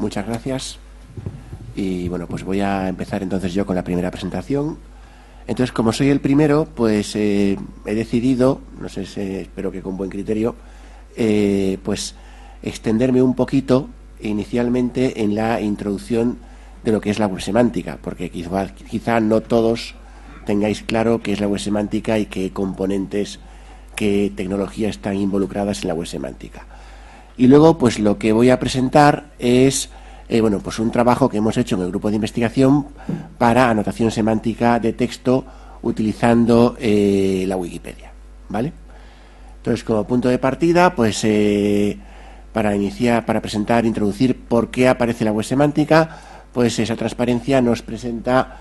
muchas gracias. Y bueno, pues voy a empezar entonces yo con la primera presentación. Entonces, como soy el primero, pues he decidido, no sé si, espero que con buen criterio, pues extenderme un poquito inicialmente en la introducción de lo que es la web semántica, porque quizá no todos tengáis claro qué es la web semántica y qué componentes, qué tecnologías están involucradas en la web semántica. Y luego, pues lo que voy a presentar es pues un trabajo que hemos hecho en el grupo de investigación para anotación semántica de texto utilizando la Wikipedia, ¿vale? Entonces, como punto de partida, pues para presentar, introducir por qué aparece la web semántica, pues esa transparencia nos presenta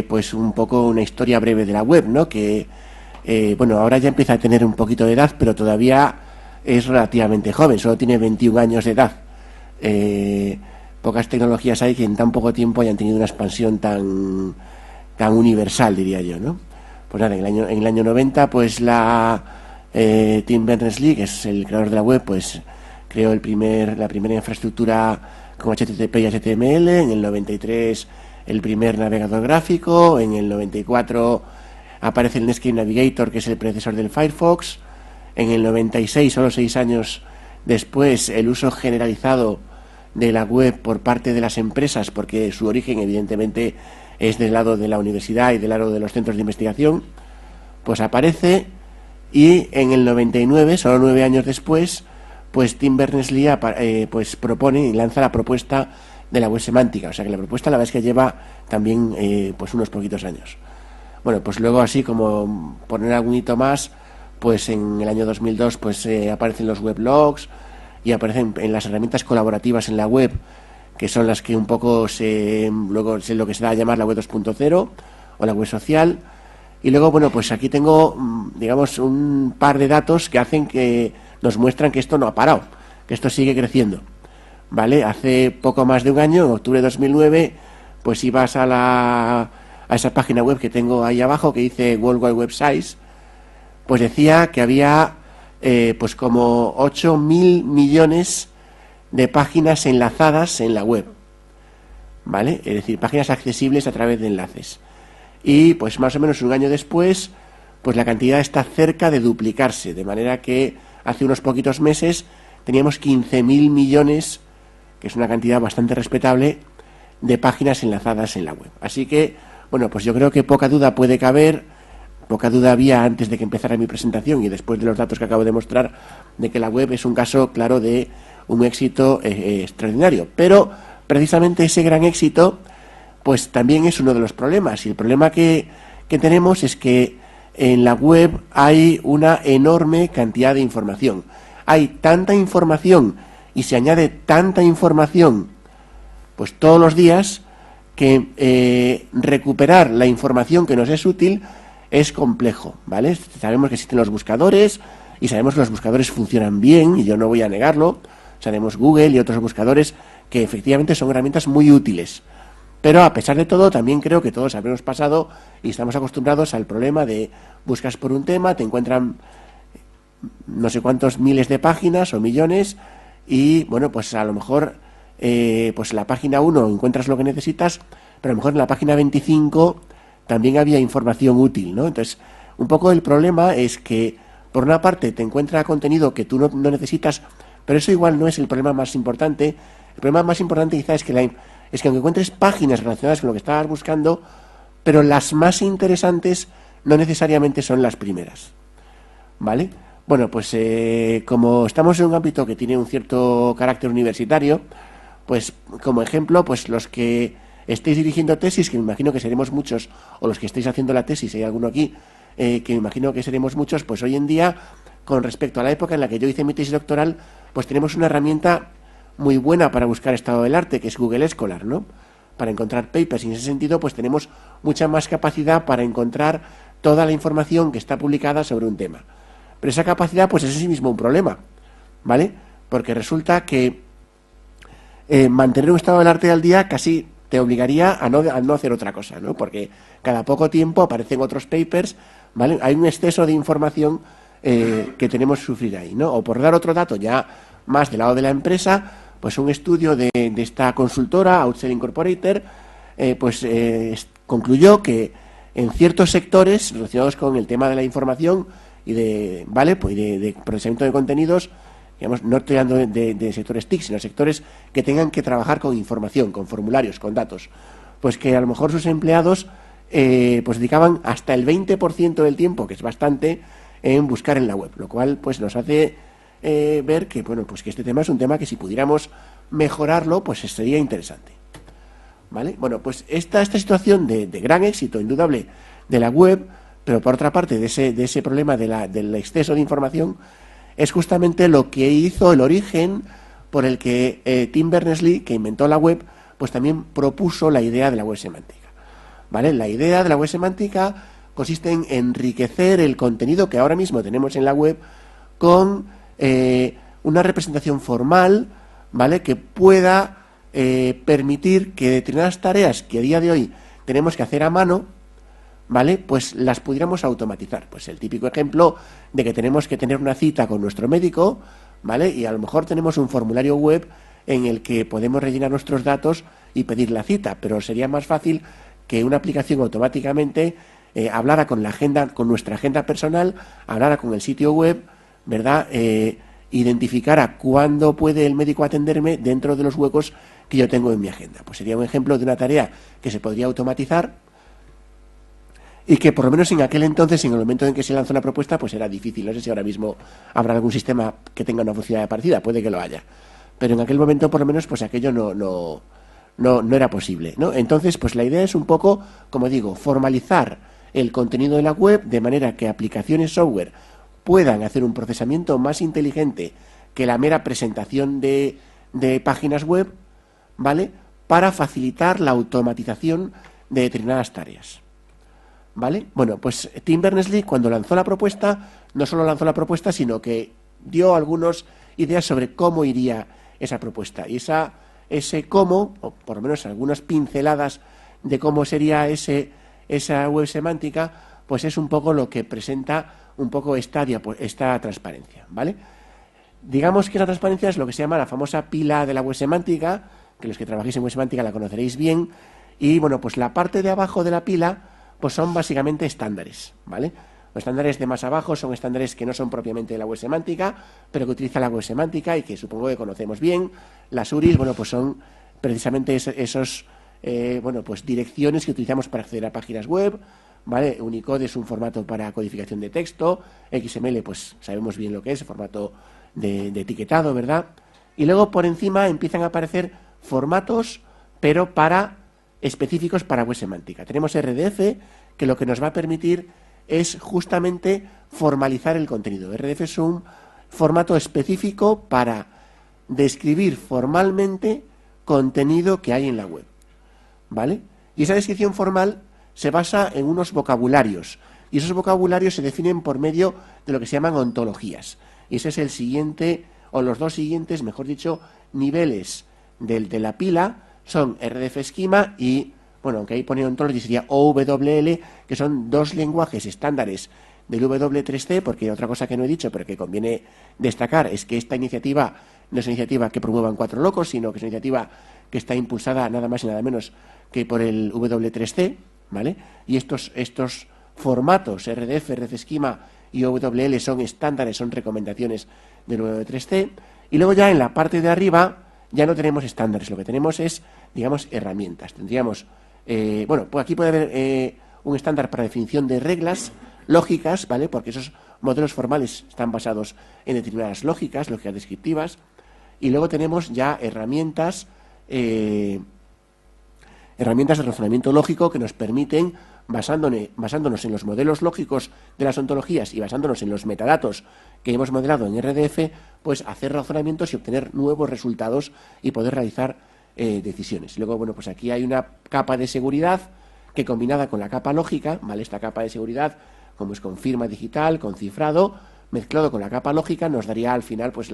pues un poco una historia breve de la web, ¿no? Que ahora ya empieza a tener un poquito de edad, pero todavía es relativamente joven, solo tiene 21 años de edad. Pocas tecnologías hay que en tan poco tiempo hayan tenido una expansión tan universal, diría yo, ¿no? Pues nada, en el año 90, pues Tim Berners-Lee, que es el creador de la web, pues creó la primera infraestructura con HTTP y HTML. En el 93 el primer navegador gráfico. En el 94 aparece el Netscape Navigator, que es el predecesor del Firefox. En el 96, solo 6 años después, el uso generalizado de la web por parte de las empresas, porque su origen evidentemente es del lado de la universidad y del lado de los centros de investigación, pues aparece. Y en el 99, solo 9 años después, pues Tim Berners-Lee pues propone y lanza la propuesta de la web semántica. O sea que la propuesta, la verdad es que lleva también pues unos poquitos años. Bueno, pues luego, así como poner algún hito más, pues en el año 2002 pues aparecen los weblogs y aparecen en las herramientas colaborativas en la web, que son las que un poco luego es lo que se da a llamar la web 2.0 o la web social. Y luego, bueno, pues aquí tengo, digamos, un par de datos que nos muestran que esto no ha parado, que esto sigue creciendo, ¿vale? Hace poco más de un año, en octubre de 2009, pues ibas a esa página web que tengo ahí abajo, que dice World Wide Web Sites, pues decía que había pues como 8.000 millones de páginas enlazadas en la web, ¿vale? Es decir, páginas accesibles a través de enlaces. Y pues más o menos un año después, pues la cantidad está cerca de duplicarse, de manera que hace unos poquitos meses teníamos 15.000 millones, que es una cantidad bastante respetable, de páginas enlazadas en la web. Así que, bueno, pues yo creo que poca duda puede caber, poca duda había antes de que empezara mi presentación y después de los datos que acabo de mostrar, de que la web es un caso claro de un éxito extraordinario. Pero precisamente ese gran éxito pues también es uno de los problemas, y el problema que tenemos es que en la web hay una enorme cantidad de información. Hay tanta información y se añade tanta información pues todos los días que recuperar la información que nos es útil es complejo, ¿vale? Sabemos que existen los buscadores y sabemos que los buscadores funcionan bien, y yo no voy a negarlo. Sabemos Google y otros buscadores que efectivamente son herramientas muy útiles. Pero a pesar de todo, también creo que todos habremos pasado y estamos acostumbrados al problema de buscas por un tema, te encuentran no sé cuántos miles de páginas o millones, y bueno, pues a lo mejor pues en la página 1 encuentras lo que necesitas, pero a lo mejor en la página 25 también había información útil, ¿no? Entonces, un poco el problema es que por una parte te encuentra contenido que tú no necesitas, pero eso igual no es el problema más importante. El problema más importante quizás es que aunque encuentres páginas relacionadas con lo que estabas buscando, pero las más interesantes no necesariamente son las primeras, ¿vale? Bueno, pues como estamos en un ámbito que tiene un cierto carácter universitario, pues como ejemplo, pues los que estéis dirigiendo tesis, que me imagino que seremos muchos, o los que estéis haciendo la tesis, hay alguno aquí, que me imagino que seremos muchos, pues hoy en día, con respecto a la época en la que yo hice mi tesis doctoral, pues tenemos una herramienta muy buena para buscar estado del arte, que es Google Scholar, ¿no? Para encontrar papers, y en ese sentido pues tenemos mucha más capacidad para encontrar toda la información que está publicada sobre un tema. Pero esa capacidad pues es en sí mismo un problema, ¿vale? Porque resulta que mantener un estado del arte al día casi te obligaría a no hacer otra cosa, ¿no? Porque cada poco tiempo aparecen otros papers, ¿vale? Hay un exceso de información que tenemos que sufrir ahí, ¿no? O por dar otro dato ya más del lado de la empresa, pues un estudio de esta consultora, Outsell Incorporated, concluyó que en ciertos sectores relacionados con el tema de la información y de procesamiento de contenidos, digamos, no estoy hablando de sectores TIC, sino sectores que tengan que trabajar con información, con formularios, con datos, pues que a lo mejor sus empleados pues dedicaban hasta el 20% del tiempo, que es bastante, en buscar en la web, lo cual pues nos hace ver que bueno, pues que este tema es un tema que si pudiéramos mejorarlo, pues sería interesante. ¿Vale? Bueno, pues esta situación de gran éxito indudable de la web, pero por otra parte de ese problema del exceso de información, es justamente lo que hizo el origen por el que Tim Berners-Lee, que inventó la web, pues también propuso la idea de la web semántica. ¿Vale? La idea de la web semántica consiste en enriquecer el contenido que ahora mismo tenemos en la web con una representación formal, ¿vale?, que pueda permitir que determinadas tareas que a día de hoy tenemos que hacer a mano, ¿vale?, pues las pudiéramos automatizar. Pues el típico ejemplo de que tenemos que tener una cita con nuestro médico, ¿vale?, y a lo mejor tenemos un formulario web en el que podemos rellenar nuestros datos y pedir la cita, pero sería más fácil que una aplicación automáticamente hablara con la agenda, con nuestra agenda personal, hablara con el sitio web, ¿verdad?, identificara cuándo puede el médico atenderme dentro de los huecos que yo tengo en mi agenda. Pues sería un ejemplo de una tarea que se podría automatizar y que por lo menos en aquel entonces, en el momento en que se lanzó la propuesta, pues era difícil. No sé si ahora mismo habrá algún sistema que tenga una funcionalidad parecida, puede que lo haya, pero en aquel momento por lo menos pues aquello no era posible, ¿no? Entonces, pues la idea es un poco, como digo, formalizar el contenido de la web de manera que aplicaciones software puedan hacer un procesamiento más inteligente que la mera presentación de páginas web, ¿vale?, para facilitar la automatización de determinadas tareas. ¿Vale? Bueno, pues Tim Berners-Lee, cuando lanzó la propuesta, no solo lanzó la propuesta, sino que dio algunas ideas sobre cómo iría esa propuesta. Y ese cómo, o por lo menos algunas pinceladas de cómo sería esa web semántica, pues es un poco lo que presenta un poco esta transparencia, ¿vale? Digamos que la transparencia es lo que se llama la famosa pila de la web semántica, que los que trabajéis en web semántica la conoceréis bien, y bueno, pues la parte de abajo de la pila pues son básicamente estándares, ¿vale? Los estándares de más abajo son estándares que no son propiamente de la web semántica, pero que utiliza la web semántica y que supongo que conocemos bien. Las URIs, bueno, pues son precisamente esos pues direcciones que utilizamos para acceder a páginas web, ¿vale? Unicode es un formato para codificación de texto, XML, pues sabemos bien lo que es, formato de etiquetado, ¿verdad? Y luego por encima empiezan a aparecer formatos, pero específicos para web semántica. Tenemos RDF, que lo que nos va a permitir es justamente formalizar el contenido. RDF es un formato específico para describir formalmente contenido que hay en la web, ¿vale? Y esa descripción formal se basa en unos vocabularios, y esos vocabularios se definen por medio de lo que se llaman ontologías. Y ese es el siguiente, o los dos siguientes, mejor dicho, niveles de la pila, son RDF Schema y, bueno, aunque ahí pone ontology, sería OWL, que son dos lenguajes estándares del W3C, porque otra cosa que no he dicho, pero que conviene destacar, es que esta iniciativa no es una iniciativa que promuevan cuatro locos, sino que es una iniciativa que está impulsada nada más y nada menos que por el W3C, ¿vale? Y estos formatos, RDF, RDF Schema y OWL, son estándares, son recomendaciones del W3C, y luego ya en la parte de arriba ya no tenemos estándares, lo que tenemos es, digamos, herramientas. Tendríamos, pues aquí puede haber un estándar para definición de reglas lógicas, ¿vale? Porque esos modelos formales están basados en determinadas lógicas descriptivas, y luego tenemos ya herramientas de razonamiento lógico que nos permiten, basándonos en los modelos lógicos de las ontologías y basándonos en los metadatos que hemos modelado en RDF, pues hacer razonamientos y obtener nuevos resultados y poder realizar decisiones. Luego, bueno, pues aquí hay una capa de seguridad que, combinada con la capa lógica, ¿vale? Esta capa de seguridad, como es con firma digital, con cifrado, mezclado con la capa lógica, nos daría al final pues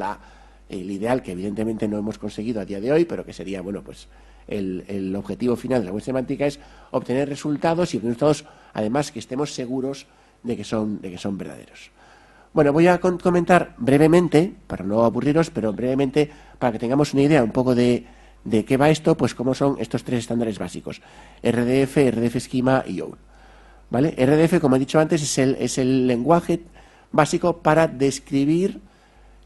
el ideal, que evidentemente no hemos conseguido a día de hoy, pero que sería, bueno, pues el objetivo final de la web semántica es obtener resultados, y resultados además que estemos seguros de que son verdaderos. Bueno, voy a comentar brevemente, para no aburriros, pero brevemente, para que tengamos una idea un poco de qué va esto, pues cómo son estos tres estándares básicos: RDF, RDF Schema y OWL. ¿Vale? RDF, como he dicho antes, es el lenguaje básico para describir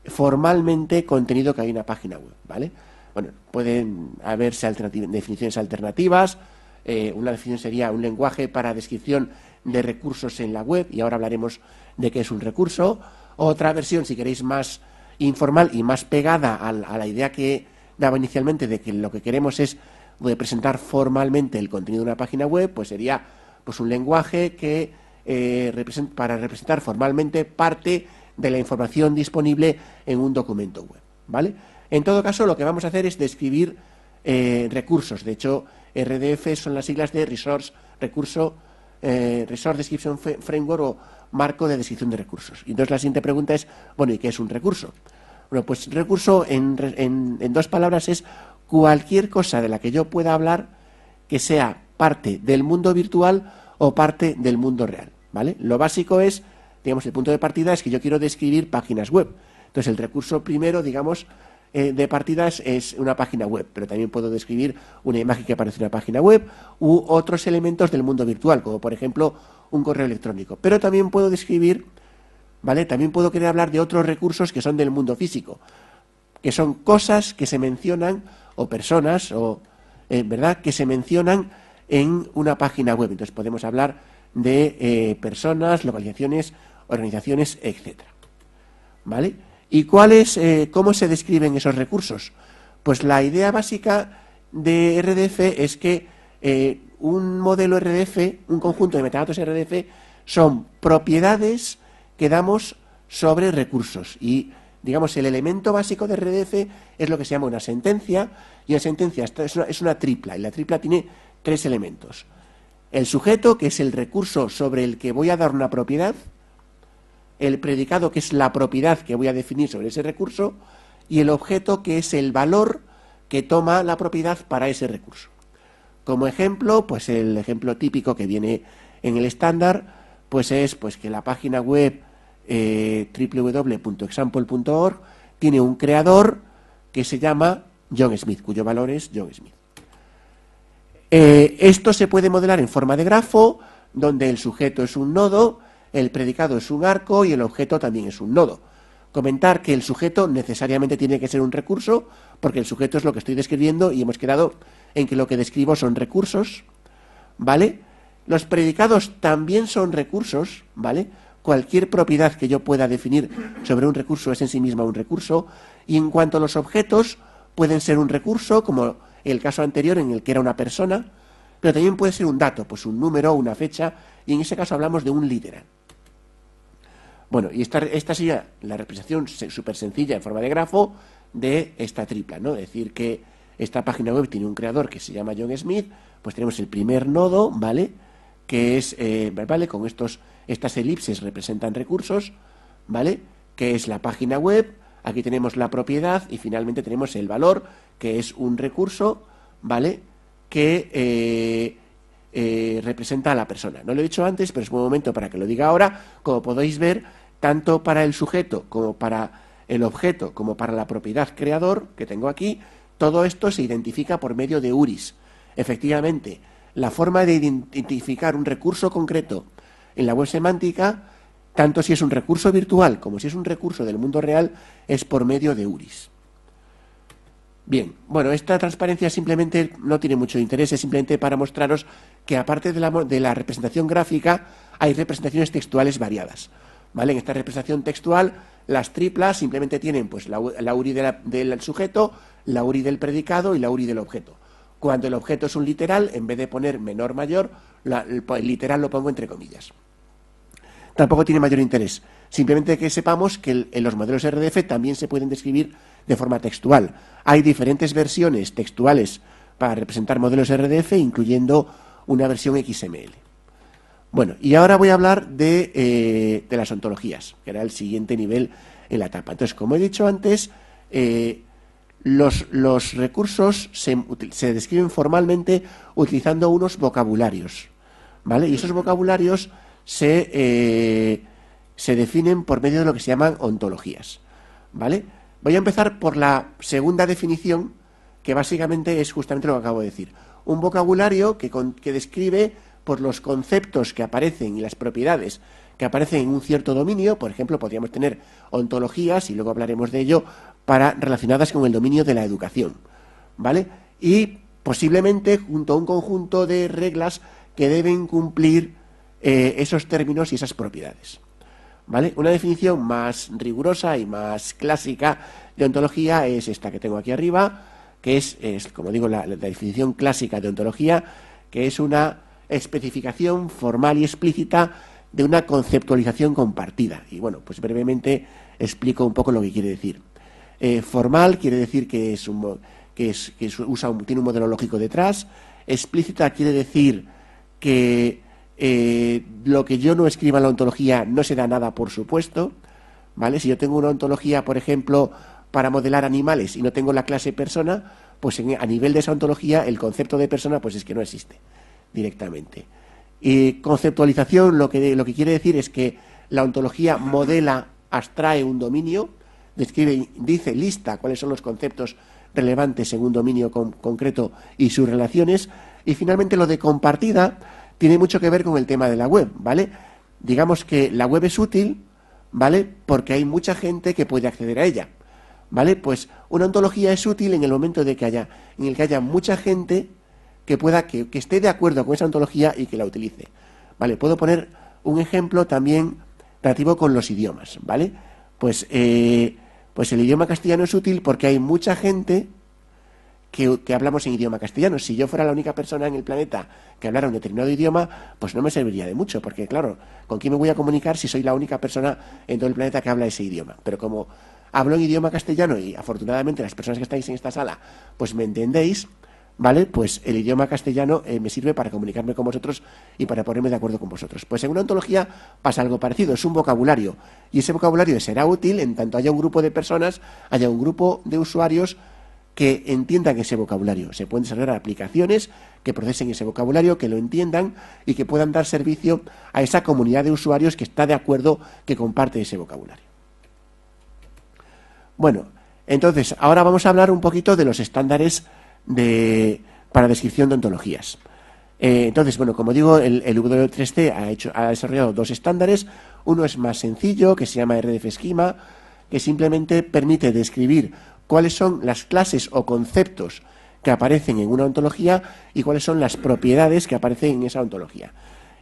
formalmente contenido que hay en una página web, ¿vale? Bueno, pueden haberse definiciones alternativas. Una definición sería un lenguaje para descripción de recursos en la web, y ahora hablaremos de qué es un recurso. Otra versión, si queréis, más informal y más pegada a la idea que daba inicialmente de que lo que queremos es representar formalmente el contenido de una página web, pues sería pues un lenguaje que para representar formalmente parte de la información disponible en un documento web, ¿vale? En todo caso, lo que vamos a hacer es describir recursos. De hecho, RDF son las siglas de Resource Description Framework, o marco de descripción de recursos. Y entonces la siguiente pregunta es, bueno, ¿y qué es un recurso? Bueno, pues recurso en dos palabras es cualquier cosa de la que yo pueda hablar que sea parte del mundo virtual o parte del mundo real, ¿vale? Lo básico es, digamos, el punto de partida es que yo quiero describir páginas web. Entonces el recurso primero, digamos, de partidas es una página web, pero también puedo describir una imagen que aparece en una página web u otros elementos del mundo virtual, como por ejemplo un correo electrónico. Pero también puedo describir, ¿vale? También puedo querer hablar de otros recursos que son del mundo físico, que son cosas que se mencionan, o personas, o ¿verdad?, que se mencionan en una página web. Entonces podemos hablar de personas, localizaciones, organizaciones, etcétera, ¿vale? ¿Y cómo se describen esos recursos? Pues la idea básica de RDF es que un modelo RDF, un conjunto de metadatos RDF, son propiedades que damos sobre recursos. Y, digamos, el elemento básico de RDF es lo que se llama una sentencia, y una sentencia es una tripla, y la tripla tiene tres elementos: el sujeto, que es el recurso sobre el que voy a dar una propiedad; el predicado, que es la propiedad que voy a definir sobre ese recurso; y el objeto, que es el valor que toma la propiedad para ese recurso. Como ejemplo, pues el ejemplo típico que viene en el estándar, pues es pues que la página web www.example.org tiene un creador que se llama John Smith, cuyo valor es John Smith. Esto se puede modelar en forma de grafo, donde el sujeto es un nodo, el predicado es un arco y el objeto también es un nodo. Comentar que el sujeto necesariamente tiene que ser un recurso, porque el sujeto es lo que estoy describiendo y hemos quedado en que lo que describo son recursos, ¿vale? Los predicados también son recursos, ¿vale? Cualquier propiedad que yo pueda definir sobre un recurso es en sí misma un recurso. Y en cuanto a los objetos, pueden ser un recurso, como el caso anterior en el que era una persona, pero también puede ser un dato, pues un número, una fecha, y en ese caso hablamos de un literal. Bueno, y esta sería la representación súper sencilla en forma de grafo de esta tripla, ¿no? Es decir, que esta página web tiene un creador que se llama John Smith, pues tenemos el primer nodo, ¿vale?, que es, ¿vale?, con estas elipses representan recursos, ¿vale?, que es la página web. Aquí tenemos la propiedad y finalmente tenemos el valor, que es un recurso, ¿vale?, que representa a la persona. No lo he dicho antes, pero es buen momento para que lo diga ahora. Como podéis ver, tanto para el sujeto como para el objeto, como para la propiedad creador que tengo aquí, todo esto se identifica por medio de URIs. Efectivamente, la forma de identificar un recurso concreto en la web semántica, tanto si es un recurso virtual como si es un recurso del mundo real, es por medio de URIs. Bien, bueno, esta transparencia simplemente no tiene mucho interés, es simplemente para mostraros que aparte de la representación gráfica, hay representaciones textuales variadas, ¿vale? En esta representación textual, las triplas simplemente tienen pues la URI del sujeto, la URI del predicado y la URI del objeto. Cuando el objeto es un literal, en vez de poner menor mayor, el literal lo pongo entre comillas. Tampoco tiene mayor interés, simplemente que sepamos que en los modelos RDF también se pueden describir de forma textual. Hay diferentes versiones textuales para representar modelos RDF, incluyendo una versión XML. Bueno, y ahora voy a hablar de las ontologías, que era el siguiente nivel en la etapa. Entonces, como he dicho antes, los recursos se describen formalmente utilizando unos vocabularios, ¿vale? Y esos vocabularios se se definen por medio de lo que se llaman ontologías, ¿vale? Voy a empezar por la segunda definición, que básicamente es justamente lo que acabo de decir. Un vocabulario que describe pues, los conceptos que aparecen y las propiedades que aparecen en un cierto dominio. Por ejemplo, podríamos tener ontologías, y luego hablaremos de ello, relacionadas con el dominio de la educación, ¿vale? Y posiblemente junto a un conjunto de reglas que deben cumplir esos términos y esas propiedades, ¿vale? Una definición más rigurosa y más clásica de ontología es esta que tengo aquí arriba, que es como digo, la definición clásica de ontología, que es una especificación formal y explícita de una conceptualización compartida. Y bueno, pues brevemente explico un poco lo que quiere decir. Formal quiere decir que tiene un modelo lógico detrás. Explícita quiere decir que lo que yo no escriba en la ontología no se da nada por supuesto, ¿vale? Si yo tengo una ontología, por ejemplo, para modelar animales y no tengo la clase persona, pues a nivel de esa ontología el concepto de persona pues es que no existe directamente. Y conceptualización lo que quiere decir es que la ontología modela, abstrae un dominio, describe, dice, lista cuáles son los conceptos relevantes en un dominio concreto y sus relaciones. Y finalmente lo de compartida tiene mucho que ver con el tema de la web, ¿vale? Digamos que la web es útil, ¿vale? Porque hay mucha gente que puede acceder a ella, ¿vale? Pues una ontología es útil en el momento en el que haya mucha gente que esté de acuerdo con esa ontología y que la utilice, ¿vale? Puedo poner un ejemplo también relativo con los idiomas, ¿vale? Pues el idioma castellano es útil porque hay mucha gente que hablamos en idioma castellano. Si yo fuera la única persona en el planeta que hablara un determinado idioma, pues no me serviría de mucho, porque claro, ¿con quién me voy a comunicar si soy la única persona en todo el planeta que habla ese idioma? Pero como hablo en idioma castellano y afortunadamente las personas que estáis en esta sala, pues me entendéis, ¿vale? Pues el idioma castellano me sirve para comunicarme con vosotros y para ponerme de acuerdo con vosotros. Pues en una ontología pasa algo parecido, es un vocabulario, y ese vocabulario será útil en tanto haya un grupo de personas, haya un grupo de usuarios que entiendan ese vocabulario. Se pueden desarrollar aplicaciones que procesen ese vocabulario, que lo entiendan y que puedan dar servicio a esa comunidad de usuarios que está de acuerdo, que comparte ese vocabulario. Bueno, entonces, ahora vamos a hablar un poquito de los estándares para descripción de ontologías. Entonces, bueno, como digo, el W3C ha desarrollado dos estándares. Uno es más sencillo, que se llama RDF Schema, que simplemente permite describir cuáles son las clases o conceptos que aparecen en una ontología y cuáles son las propiedades que aparecen en esa ontología.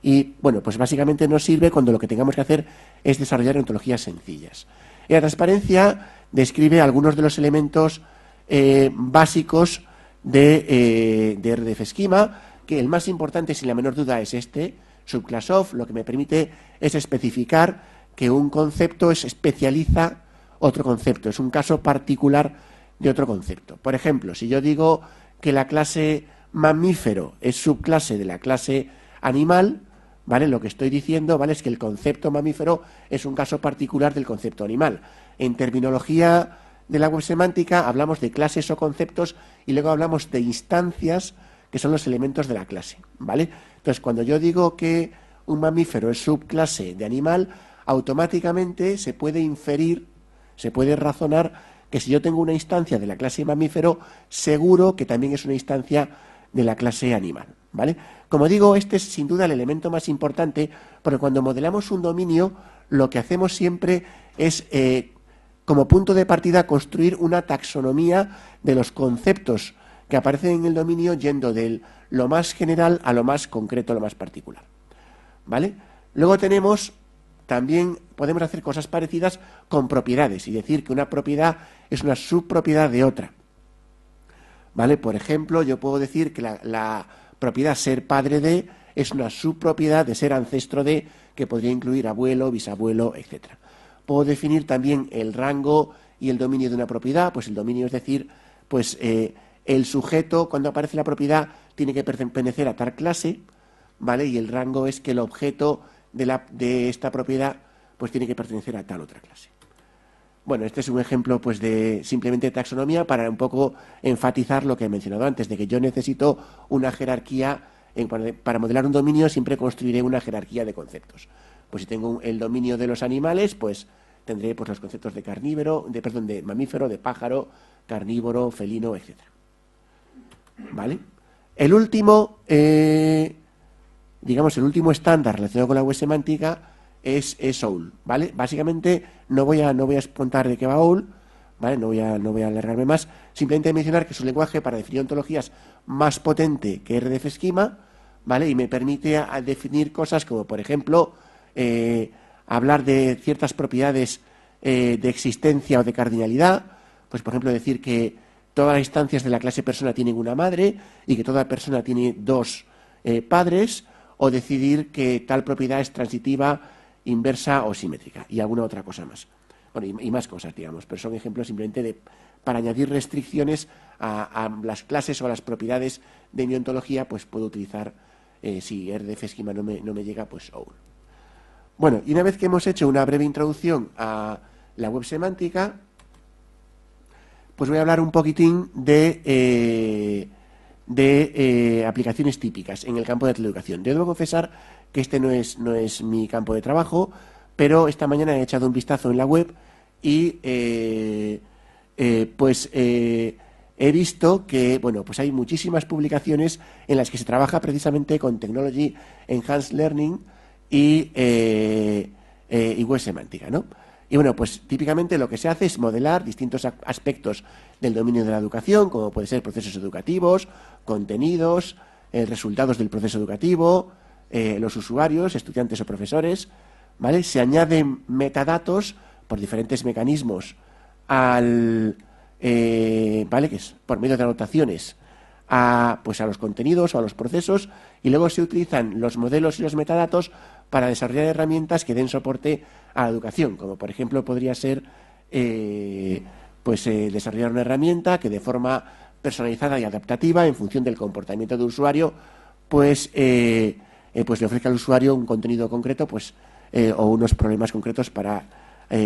Y, bueno, pues básicamente nos sirve cuando lo que tengamos que hacer es desarrollar ontologías sencillas. Y la transparencia describe algunos de los elementos básicos de RDF Schema, que el más importante, sin la menor duda, es este, subclass of. Lo que me permite es especificar que un concepto especializa otro concepto, es un caso particular de otro concepto. Por ejemplo, si yo digo que la clase mamífero es subclase de la clase animal, ¿vale? Lo que estoy diciendo, ¿vale?, es que el concepto mamífero es un caso particular del concepto animal. En terminología de la web semántica hablamos de clases o conceptos y luego hablamos de instancias, que son los elementos de la clase, ¿vale? Entonces, cuando yo digo que un mamífero es subclase de animal, automáticamente se puede inferir, se puede razonar que si yo tengo una instancia de la clase mamífero, seguro que también es una instancia de la clase animal, ¿vale? Como digo, este es sin duda el elemento más importante, porque cuando modelamos un dominio, lo que hacemos siempre es, como punto de partida, construir una taxonomía de los conceptos que aparecen en el dominio, yendo de lo más general a lo más concreto, a lo más particular, ¿vale? Luego también podemos hacer cosas parecidas con propiedades y decir que una propiedad es una subpropiedad de otra, ¿vale? Por ejemplo, yo puedo decir que la propiedad ser padre de es una subpropiedad de ser ancestro de, que podría incluir abuelo, bisabuelo, etc. Puedo definir también el rango y el dominio de una propiedad. Pues el dominio es decir, pues el sujeto, cuando aparece la propiedad, tiene que pertenecer a tal clase, ¿vale? Y el rango es que el objeto de esta propiedad pues tiene que pertenecer a tal otra clase. Bueno, este es un ejemplo pues de simplemente taxonomía para un poco enfatizar lo que he mencionado antes, de que yo necesito una jerarquía, para modelar un dominio siempre construiré una jerarquía de conceptos. Pues si tengo el dominio de los animales, pues tendré pues, los conceptos de carnívoro, de mamífero, de pájaro, carnívoro, felino, etc. ¿Vale? El último, digamos, el último estándar relacionado con la web semántica es OWL, ¿vale? Básicamente no voy a contar de qué va OWL, ¿vale? No voy a alargarme más, simplemente mencionar que es un lenguaje para definir ontologías más potente que RDF Schema, ¿vale? Y me permite definir cosas como, por ejemplo, hablar de ciertas propiedades de existencia o de cardinalidad, pues por ejemplo decir que todas las instancias de la clase persona tienen una madre y que toda persona tiene dos padres, o decidir que tal propiedad es transitiva, inversa o simétrica, y alguna otra cosa más. Bueno, y más cosas, digamos, pero son ejemplos simplemente para añadir restricciones a las clases o a las propiedades de mi ontología, pues puedo utilizar, si RDF Schema no me llega, pues OWL. Bueno, y una vez que hemos hecho una breve introducción a la web semántica, pues voy a hablar un poquitín de aplicaciones típicas en el campo de la teleeducación. Debo confesar que este no es mi campo de trabajo, pero esta mañana he echado un vistazo en la web y he visto que bueno, pues hay muchísimas publicaciones en las que se trabaja precisamente con Technology Enhanced Learning y web semántica, ¿no? Y bueno, pues típicamente lo que se hace es modelar distintos aspectos del dominio de la educación, como puede ser procesos educativos, contenidos, resultados del proceso educativo, los usuarios, estudiantes o profesores, ¿vale? Se añaden metadatos por diferentes mecanismos ¿vale? Que es por medio de anotaciones a los contenidos o a los procesos, y luego se utilizan los modelos y los metadatos para desarrollar herramientas que den soporte a la educación, como por ejemplo podría ser desarrollar una herramienta que de forma personalizada y adaptativa en función del comportamiento del usuario le ofrezca al usuario un contenido concreto o unos problemas concretos para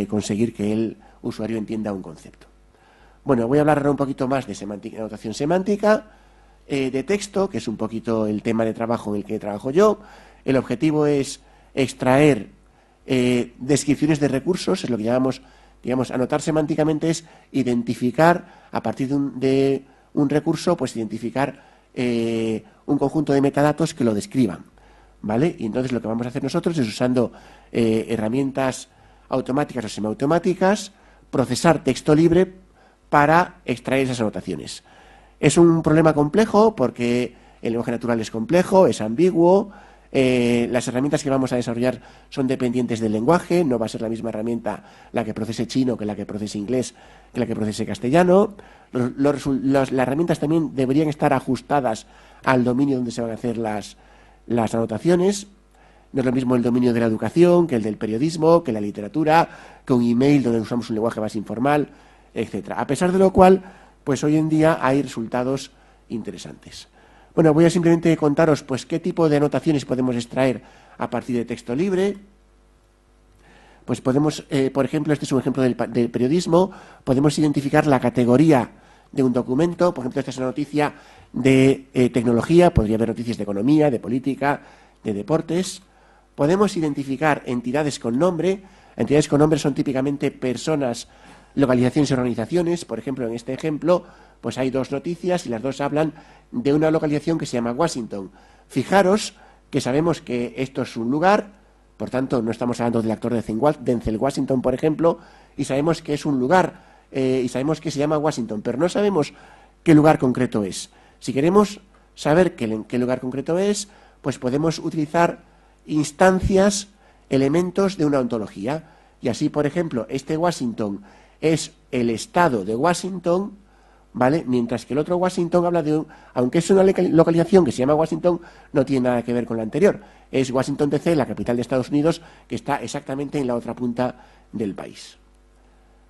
conseguir que el usuario entienda un concepto. Bueno, voy a hablar ahora un poquito más de anotación semántica, de texto, que es un poquito el tema de trabajo en el que trabajo yo. El objetivo es extraer descripciones de recursos, es lo que llamamos, anotar semánticamente es identificar, a partir de un recurso, pues identificar un conjunto de metadatos que lo describan, ¿vale? Y entonces lo que vamos a hacer nosotros es, usando herramientas automáticas o semiautomáticas, procesar texto libre para extraer esas anotaciones. Es un problema complejo porque el lenguaje natural es complejo, es ambiguo. Las herramientas que vamos a desarrollar son dependientes del lenguaje, no va a ser la misma herramienta la que procese chino que la que procese inglés, que la que procese castellano. Las herramientas también deberían estar ajustadas al dominio donde se van a hacer las anotaciones. No es lo mismo el dominio de la educación que el del periodismo, que la literatura, que un email donde usamos un lenguaje más informal, etcétera. A pesar de lo cual, pues hoy en día hay resultados interesantes. Bueno, voy a simplemente contaros pues qué tipo de anotaciones podemos extraer a partir de texto libre. Pues podemos, por ejemplo, este es un ejemplo del periodismo, podemos identificar la categoría de un documento. Por ejemplo, esta es una noticia de tecnología, podría haber noticias de economía, de política, de deportes. Podemos identificar entidades con nombre. Entidades con nombre son típicamente personas, localizaciones y organizaciones. Por ejemplo, en este ejemplo, pues hay dos noticias y las dos hablan de una localización que se llama Washington. Fijaros que sabemos que esto es un lugar, por tanto no estamos hablando del actor Denzel Washington, por ejemplo, y sabemos que es un lugar, y sabemos que se llama Washington, pero no sabemos qué lugar concreto es. Si queremos saber qué lugar concreto es, pues podemos utilizar instancias, elementos de una ontología. Y así, por ejemplo, este Washington es el estado de Washington, ¿vale? Mientras que el otro Washington habla aunque es una localización que se llama Washington, no tiene nada que ver con la anterior. Es Washington DC, la capital de Estados Unidos, que está exactamente en la otra punta del país.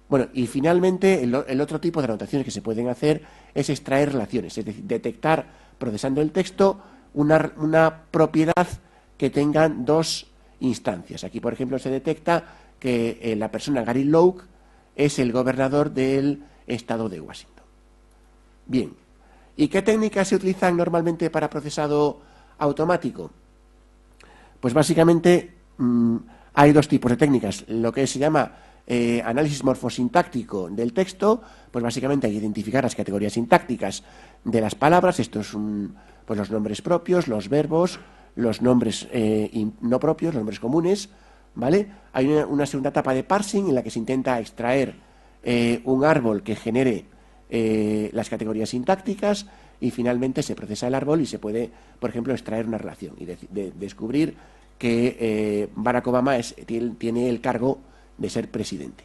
Bueno, y finalmente el otro tipo de anotaciones que se pueden hacer es extraer relaciones, es decir, detectar, procesando el texto, una propiedad que tengan dos instancias. Aquí, por ejemplo, se detecta que la persona Gary Loke es el gobernador del estado de Washington. Bien, ¿y qué técnicas se utilizan normalmente para procesado automático? Pues básicamente Hay dos tipos de técnicas, lo que se llama análisis morfosintáctico del texto, pues básicamente hay que identificar las categorías sintácticas de las palabras, esto es pues los nombres propios, los verbos, los nombres no propios, los nombres comunes, ¿vale? Hay una segunda etapa de parsing en la que se intenta extraer un árbol que genere las categorías sintácticas y finalmente se procesa el árbol y se puede, por ejemplo, extraer una relación y descubrir que Barack Obama tiene el cargo de ser presidente.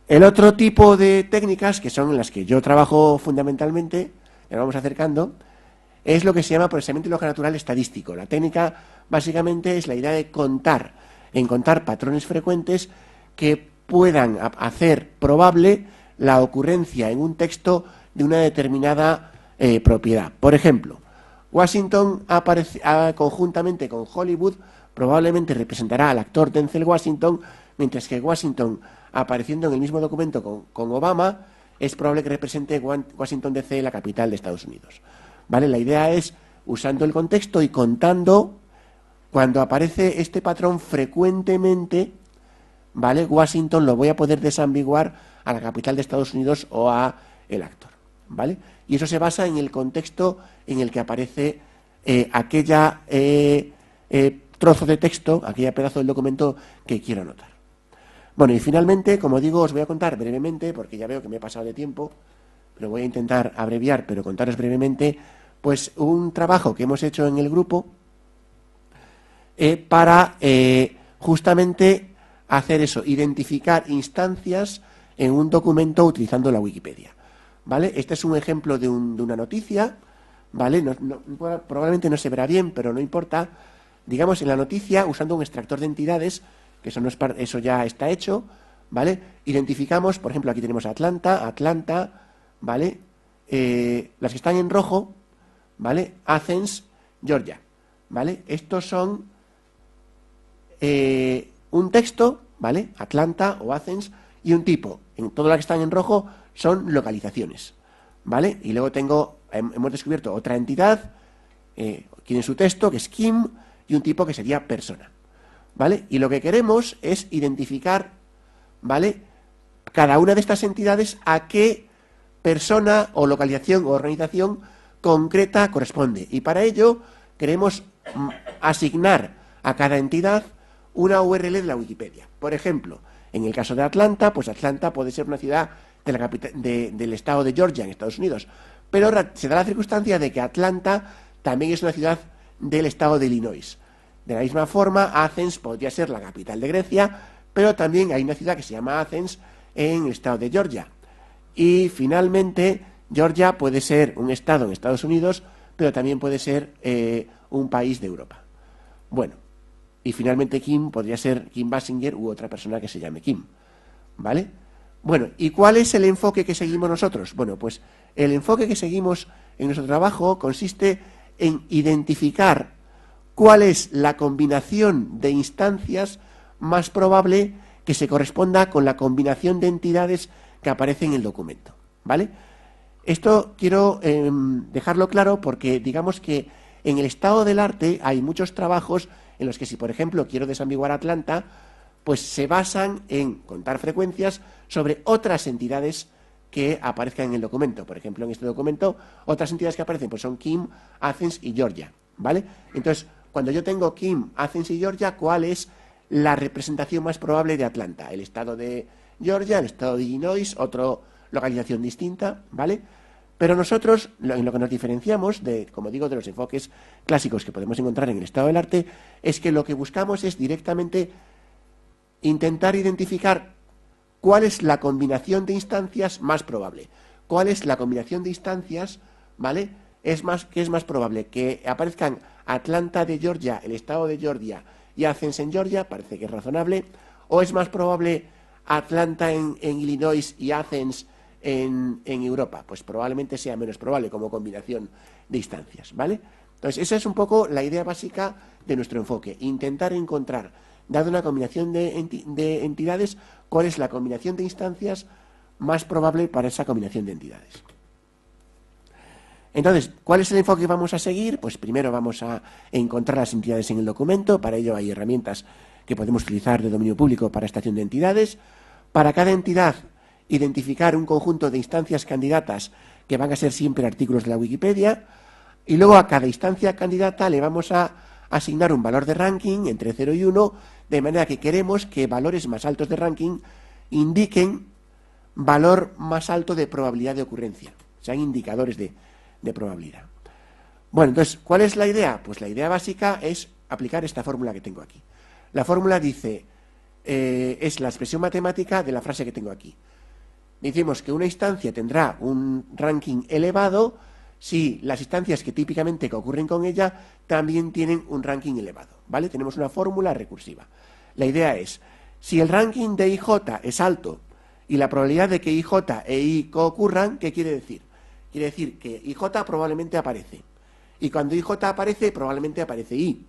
El otro tipo de técnicas, que son las que yo trabajo fundamentalmente, nos vamos acercando, es lo que se llama procesamiento de lenguaje natural estadístico. La técnica básicamente es la idea de encontrar patrones frecuentes que puedan hacer probable la ocurrencia en un texto de una determinada propiedad. Por ejemplo, Washington conjuntamente con Hollywood probablemente representará al actor Denzel Washington, mientras que Washington, apareciendo en el mismo documento con Obama, es probable que represente Washington DC, la capital de Estados Unidos. ¿Vale? La idea es, usando el contexto y contando, cuando aparece este patrón frecuentemente, ¿vale? Washington lo voy a poder desambiguar a la capital de Estados Unidos o a el actor, ¿vale? Y eso se basa en el contexto en el que aparece aquella trozo de texto, aquella pedazo del documento que quiero anotar. Bueno, y finalmente, como digo, os voy a contar brevemente, porque ya veo que me he pasado de tiempo, pero voy a intentar abreviar, pero contaros brevemente, pues un trabajo que hemos hecho en el grupo para justamente hacer eso, identificar instancias en un documento utilizando la Wikipedia, ¿vale? Este es un ejemplo de una noticia, ¿vale? Probablemente no se verá bien, pero no importa. Digamos, en la noticia, usando un extractor de entidades, que eso ya está hecho, ¿vale? Identificamos, por ejemplo, aquí tenemos Atlanta, ¿vale? Las que están en rojo, ¿vale? Athens, Georgia, ¿vale? Estos son un texto, ¿vale? Atlanta o Athens y un tipo. En todo lo que están en rojo son localizaciones, ¿vale? Y luego hemos descubierto otra entidad, tiene su texto, que es Kim, y un tipo que sería persona, ¿vale? Y lo que queremos es identificar, ¿vale?, cada una de estas entidades a qué persona o localización o organización concreta corresponde. Y para ello queremos asignar a cada entidad una URL de la Wikipedia. Por ejemplo, en el caso de Atlanta, pues Atlanta puede ser una ciudad de la del estado de Georgia, en Estados Unidos. Pero se da la circunstancia de que Atlanta también es una ciudad del estado de Illinois. De la misma forma, Athens podría ser la capital de Grecia, pero también hay una ciudad que se llama Athens en el estado de Georgia. Y finalmente, Georgia puede ser un estado en Estados Unidos, pero también puede ser un país de Europa. Bueno, y finalmente Kim podría ser Kim Basinger u otra persona que se llame Kim, ¿vale? Bueno, ¿y cuál es el enfoque que seguimos nosotros? Bueno, pues el enfoque que seguimos en nuestro trabajo consiste en identificar cuál es la combinación de instancias más probable que se corresponda con la combinación de entidades que aparece en el documento, ¿vale? Esto quiero dejarlo claro porque digamos que en el estado del arte hay muchos trabajos en los que si, por ejemplo, quiero desambiguar Atlanta, pues se basan en contar frecuencias sobre otras entidades que aparezcan en el documento. Por ejemplo, en este documento, otras entidades que aparecen pues son Kim, Athens y Georgia, ¿vale? Entonces, cuando yo tengo Kim, Athens y Georgia, ¿cuál es la representación más probable de Atlanta? El estado de Georgia, el estado de Illinois, otra localización distinta, ¿vale? Pero nosotros, en lo que nos diferenciamos, como digo, de los enfoques clásicos que podemos encontrar en el estado del arte, es que lo que buscamos es directamente intentar identificar cuál es la combinación de instancias más probable. ¿Cuál es la combinación de instancias, ¿vale? ¿Qué es más probable? Que aparezcan Atlanta de Georgia, el estado de Georgia y Athens en Georgia, parece que es razonable. ¿O es más probable Atlanta en Illinois y Athens en Europa? Pues probablemente sea menos probable como combinación de instancias, ¿vale? Entonces, esa es un poco la idea básica de nuestro enfoque. Intentar encontrar, dado una combinación de entidades, cuál es la combinación de instancias más probable para esa combinación de entidades. Entonces, ¿cuál es el enfoque que vamos a seguir? Pues primero vamos a encontrar las entidades en el documento. Para ello hay herramientas que podemos utilizar de dominio público para estación de entidades. Para cada entidad, identificar un conjunto de instancias candidatas que van a ser siempre artículos de la Wikipedia. Y luego a cada instancia candidata le vamos a asignar un valor de ranking entre 0 y 1, de manera que queremos que valores más altos de ranking indiquen valor más alto de probabilidad de ocurrencia. Sean indicadores de probabilidad. Bueno, entonces, ¿cuál es la idea? Pues la idea básica es aplicar esta fórmula que tengo aquí. La fórmula dice, es la expresión matemática de la frase que tengo aquí. Decimos que una instancia tendrá un ranking elevado si las instancias que típicamente ocurren con ella también tienen un ranking elevado, ¿vale? Tenemos una fórmula recursiva. La idea es, si el ranking de IJ es alto y la probabilidad de que IJ e I coocurran, ¿qué quiere decir? Quiere decir que IJ probablemente aparece. Y cuando IJ aparece, probablemente aparece I.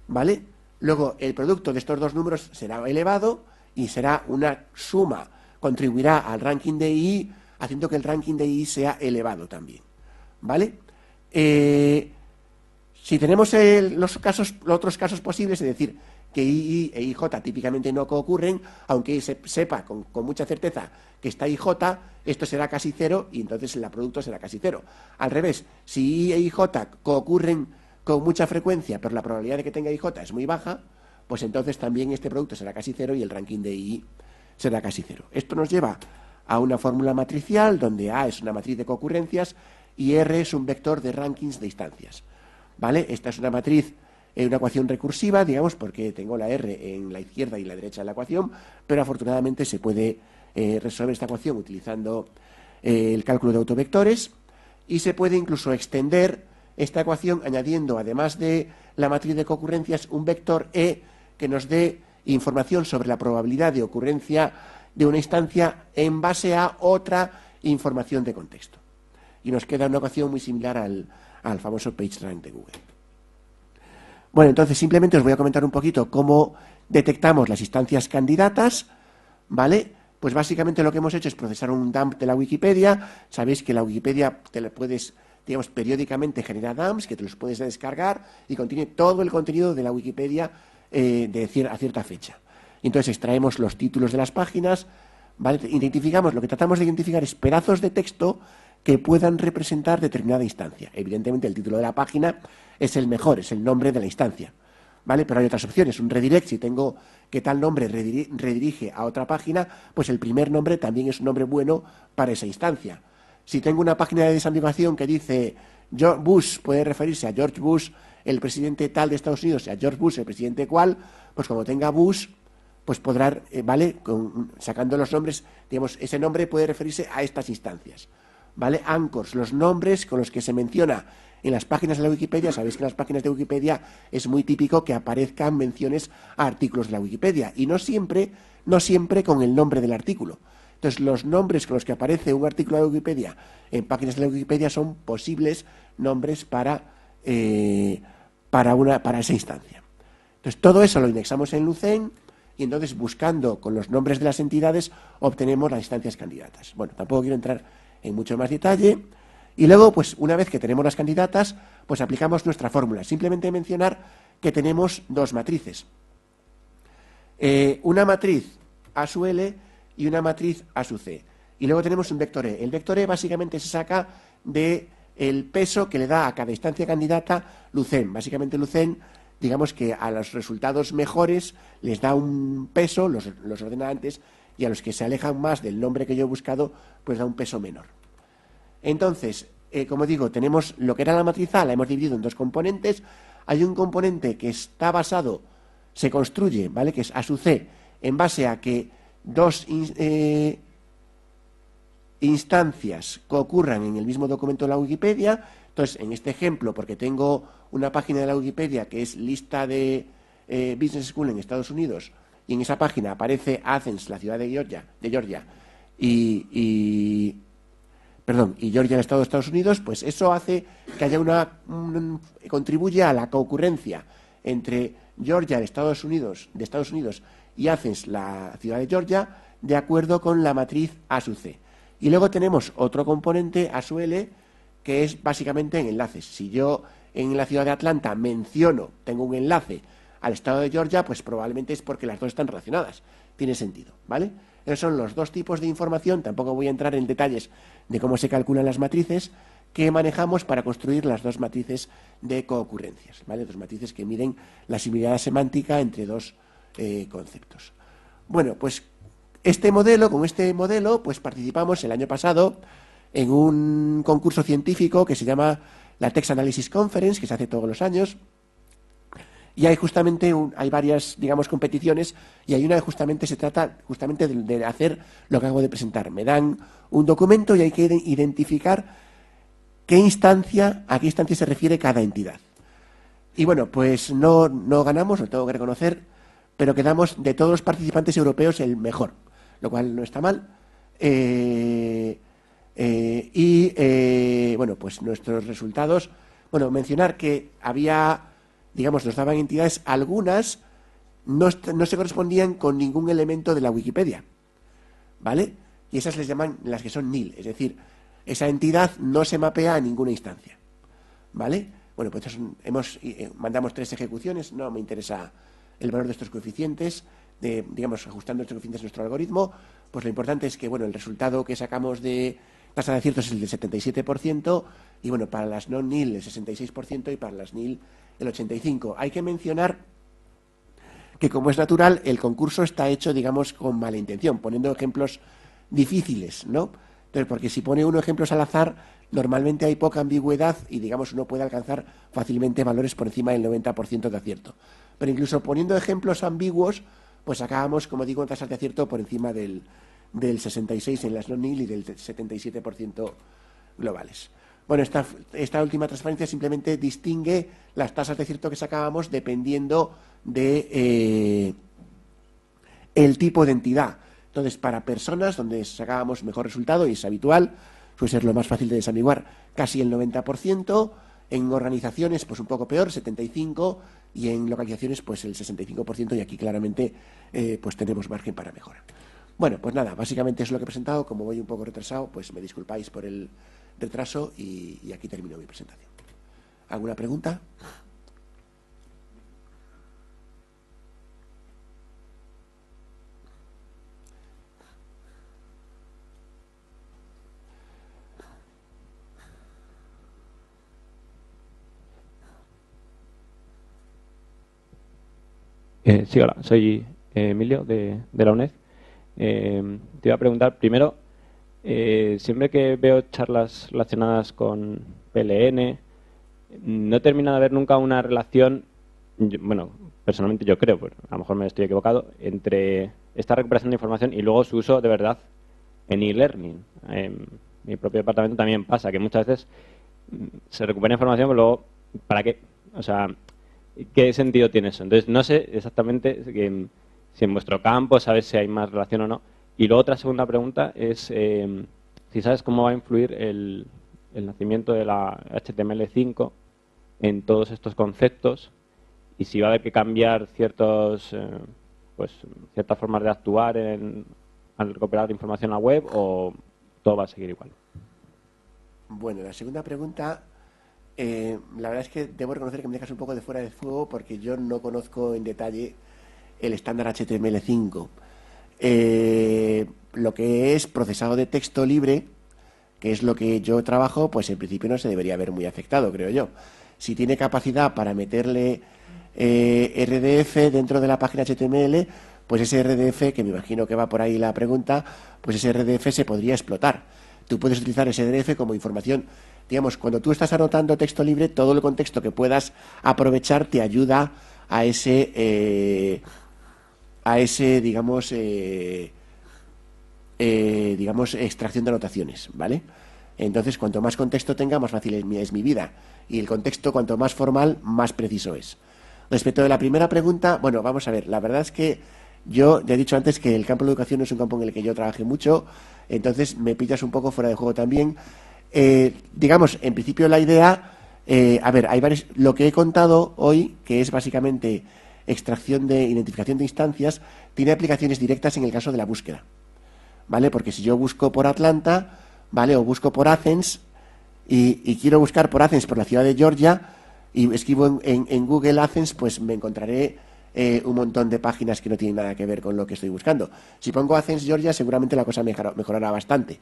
¿Vale? Luego, el producto de estos dos números será elevado y será una suma. Contribuirá al ranking de I, haciendo que el ranking de I sea elevado también. ¿Vale? Si tenemos los otros casos posibles, es decir, que I e IJ típicamente no coocurren, aunque se sepa con mucha certeza que está IJ, esto será casi cero y entonces el producto será casi cero. Al revés, si I e IJ coocurren con mucha frecuencia, pero la probabilidad de que tenga IJ es muy baja, pues entonces también este producto será casi cero y el ranking de I será casi cero. Esto nos lleva a una fórmula matricial donde A es una matriz de coocurrencias y R es un vector de rankings de instancias. ¿Vale? Esta es una matriz, una ecuación recursiva, digamos, porque tengo la R en la izquierda y la derecha de la ecuación, pero afortunadamente se puede resolver esta ecuación utilizando el cálculo de autovectores y se puede incluso extender esta ecuación añadiendo, además de la matriz de coocurrencias, un vector E que nos dé información sobre la probabilidad de ocurrencia de una instancia en base a otra información de contexto. Y nos queda una ecuación muy similar al famoso PageRank de Google. Bueno, entonces simplemente os voy a comentar un poquito cómo detectamos las instancias candidatas, ¿vale? Pues básicamente lo que hemos hecho es procesar un dump de la Wikipedia. Sabéis que la Wikipedia te la puedes, digamos, periódicamente generar dumps, que te los puedes descargar y contiene todo el contenido de la Wikipedia a cierta fecha. Y entonces extraemos los títulos de las páginas, ¿vale? Identificamos, lo que tratamos de identificar es pedazos de texto que puedan representar determinada instancia. Evidentemente el título de la página es el mejor, es el nombre de la instancia, ¿vale? Pero hay otras opciones, un redirect, si tengo que tal nombre redirige a otra página, pues el primer nombre también es un nombre bueno para esa instancia. Si tengo una página de desambiguación que dice George Bush, puede referirse a George Bush, el presidente tal de Estados Unidos, y a George Bush, el presidente cual, pues como tenga Bush, pues podrá, ¿vale? Sacando los nombres, digamos, ese nombre puede referirse a estas instancias. ¿Vale? Anchors, los nombres con los que se menciona en las páginas de la Wikipedia. Sabéis que en las páginas de Wikipedia es muy típico que aparezcan menciones a artículos de la Wikipedia y no siempre con el nombre del artículo. Entonces, los nombres con los que aparece un artículo de la Wikipedia en páginas de la Wikipedia son posibles nombres para esa instancia. Entonces, todo eso lo indexamos en Lucene y entonces, buscando con los nombres de las entidades, obtenemos las instancias candidatas. Bueno, tampoco quiero entrar en mucho más detalle. Y luego, pues una vez que tenemos las candidatas, pues aplicamos nuestra fórmula. Simplemente mencionar que tenemos dos matrices. Una matriz A sub L y una matriz A sub C. Y luego tenemos un vector E. El vector E básicamente se saca del peso que le da a cada instancia candidata Lucene. Básicamente Lucene, digamos que a los resultados mejores les da un peso, los ordena antes, y a los que se alejan más del nombre que yo he buscado, pues da un peso menor. Entonces, como digo, tenemos lo que era la matriz A, la hemos dividido en dos componentes. Hay un componente que está basado, se construye, ¿vale?, que es A sub C, en base a que dos instancias concurran en el mismo documento de la Wikipedia. Entonces, en este ejemplo, porque tengo una página de la Wikipedia que es lista de Business School en Estados Unidos, y en esa página aparece Athens, la ciudad de Georgia, y Georgia, el estado de Estados Unidos, pues eso hace que haya contribuye a la concurrencia entre Georgia, de Estados Unidos, y Athens, la ciudad de Georgia, de acuerdo con la matriz A sub C. Y luego tenemos otro componente, A sub L, que es básicamente en enlaces. Si yo en la ciudad de Atlanta tengo un enlace al estado de Georgia, pues probablemente es porque las dos están relacionadas. Tiene sentido, ¿vale? Esos son los dos tipos de información. Tampoco voy a entrar en detalles de cómo se calculan las matrices que manejamos para construir las dos matrices de coocurrencias, ¿vale? Dos matrices que miden la similaridad semántica entre dos conceptos. Bueno, pues con este modelo, pues participamos el año pasado en un concurso científico que se llama la Text Analysis Conference, que se hace todos los años. Y hay justamente hay varias, digamos, competiciones, y hay una que justamente se trata de hacer lo que acabo de presentar. Me dan un documento y hay que identificar a qué instancia se refiere cada entidad. Y bueno, pues no ganamos, lo tengo que reconocer, pero quedamos de todos los participantes europeos el mejor, lo cual no está mal. Bueno, pues nuestros resultados, bueno, mencionar que nos daban entidades, algunas no se correspondían con ningún elemento de la Wikipedia, ¿vale? Y esas les llaman las que son nil, es decir, esa entidad no se mapea a ninguna instancia, ¿vale? Bueno, pues mandamos 3 ejecuciones, no me interesa el valor de estos coeficientes, ajustando estos coeficientes a nuestro algoritmo, pues lo importante es que, bueno, el resultado que sacamos de tasa de acierto es el del 77%, y bueno, para las non-nil el 66% y para las nil el 85%. Hay que mencionar que, como es natural, el concurso está hecho, digamos, con mala intención, poniendo ejemplos difíciles, ¿no? Entonces, porque si pone uno ejemplos al azar, normalmente hay poca ambigüedad y, digamos, uno puede alcanzar fácilmente valores por encima del 90% de acierto. Pero incluso poniendo ejemplos ambiguos, pues acabamos, como digo, en tasas de acierto por encima del 66% en las non-nil y del 77% globales. Bueno, esta última transparencia simplemente distingue las tasas de acierto que sacábamos dependiendo de el tipo de entidad. Entonces, para personas donde sacábamos mejor resultado, y es habitual, suele ser lo más fácil de desambiguar, casi el 90%, en organizaciones pues un poco peor, 75%, y en localizaciones pues el 65%, y aquí claramente pues tenemos margen para mejorar. Bueno, pues nada, básicamente es lo que he presentado. Como voy un poco retrasado, pues me disculpáis por el retraso y aquí termino mi presentación. ¿Alguna pregunta? Sí, hola, soy Emilio de la UNED. Te iba a preguntar, primero, siempre que veo charlas relacionadas con PLN, no termina de haber nunca una relación, bueno, personalmente yo creo, pues a lo mejor me estoy equivocado, entre esta recuperación de información y luego su uso de verdad en e-learning. En mi propio departamento también pasa que muchas veces se recupera información, pero luego, ¿para qué? O sea, ¿qué sentido tiene eso? Entonces, no sé exactamente si en vuestro campo sabes si hay más relación o no. Y luego otra segunda pregunta es si sabes cómo va a influir el nacimiento de la HTML5 en todos estos conceptos y si va a haber que cambiar ciertas formas de actuar al recuperar información a web o todo va a seguir igual. Bueno, la segunda pregunta, la verdad es que debo reconocer que me dejas un poco de fuera de fuego porque yo no conozco en detalle el estándar HTML5. Lo que es procesado de texto libre, que es lo que yo trabajo, pues en principio no se debería ver muy afectado, creo yo. Si tiene capacidad para meterle RDF dentro de la página HTML, pues ese RDF, que me imagino que va por ahí la pregunta, pues ese RDF se podría explotar. Tú puedes utilizar ese RDF como información. Digamos, cuando tú estás anotando texto libre, todo el contexto que puedas aprovechar te ayuda a ese digamos, extracción de anotaciones, ¿vale? Entonces, cuanto más contexto tenga, más fácil es mi vida. Y el contexto, cuanto más formal, más preciso es. Respecto de la primera pregunta, bueno, vamos a ver. La verdad es que yo ya he dicho antes que el campo de la educación no es un campo en el que yo trabajé mucho, entonces me pillas un poco fuera de juego también. Digamos, en principio la idea, hay varios, lo que he contado hoy, que es básicamente extracción de identificación de instancias, tiene aplicaciones directas en el caso de la búsqueda, ¿vale? Porque si yo busco por Atlanta, ¿vale? O busco por Athens, y quiero buscar por AdSense por la ciudad de Georgia y escribo en Google AdSense, pues me encontraré un montón de páginas que no tienen nada que ver con lo que estoy buscando. Si pongo AdSense Georgia, seguramente la cosa mejorará bastante,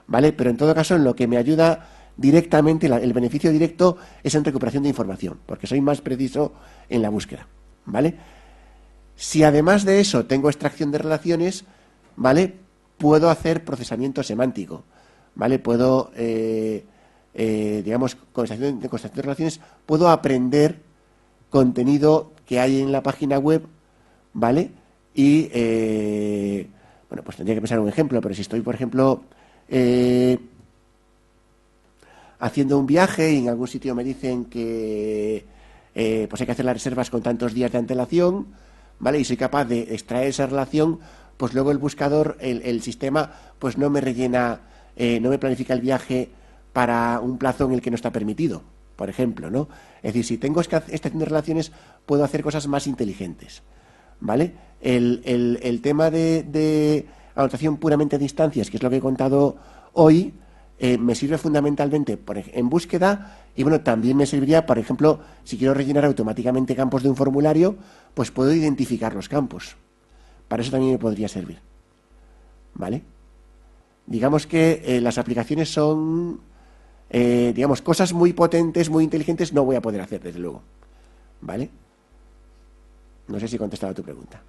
¿vale? Pero en todo caso, en lo que me ayuda directamente, el beneficio directo es en recuperación de información, porque soy más preciso en la búsqueda, ¿vale? Si además de eso tengo extracción de relaciones, ¿vale? Puedo hacer procesamiento semántico, ¿vale? Puedo, digamos, con extracción de relaciones, puedo aprender contenido que hay en la página web, ¿vale? Y, bueno, pues tendría que pensar un ejemplo, pero si estoy, por ejemplo, haciendo un viaje y en algún sitio me dicen que pues hay que hacer las reservas con tantos días de antelación, ¿vale? Y soy capaz de extraer esa relación, pues luego el buscador, el sistema, pues no me rellena, no me planifica el viaje para un plazo en el que no está permitido, por ejemplo, ¿no? Es decir, si tengo extracción de relaciones, puedo hacer cosas más inteligentes, ¿vale? El tema de anotación puramente a distancias, que es lo que he contado hoy, me sirve fundamentalmente en búsqueda y bueno, también me serviría, por ejemplo, si quiero rellenar automáticamente campos de un formulario, pues puedo identificar los campos. Para eso también me podría servir, ¿vale? Digamos que las aplicaciones son, digamos, cosas muy potentes, muy inteligentes, no voy a poder hacer, desde luego, ¿vale? No sé si he contestado a tu pregunta.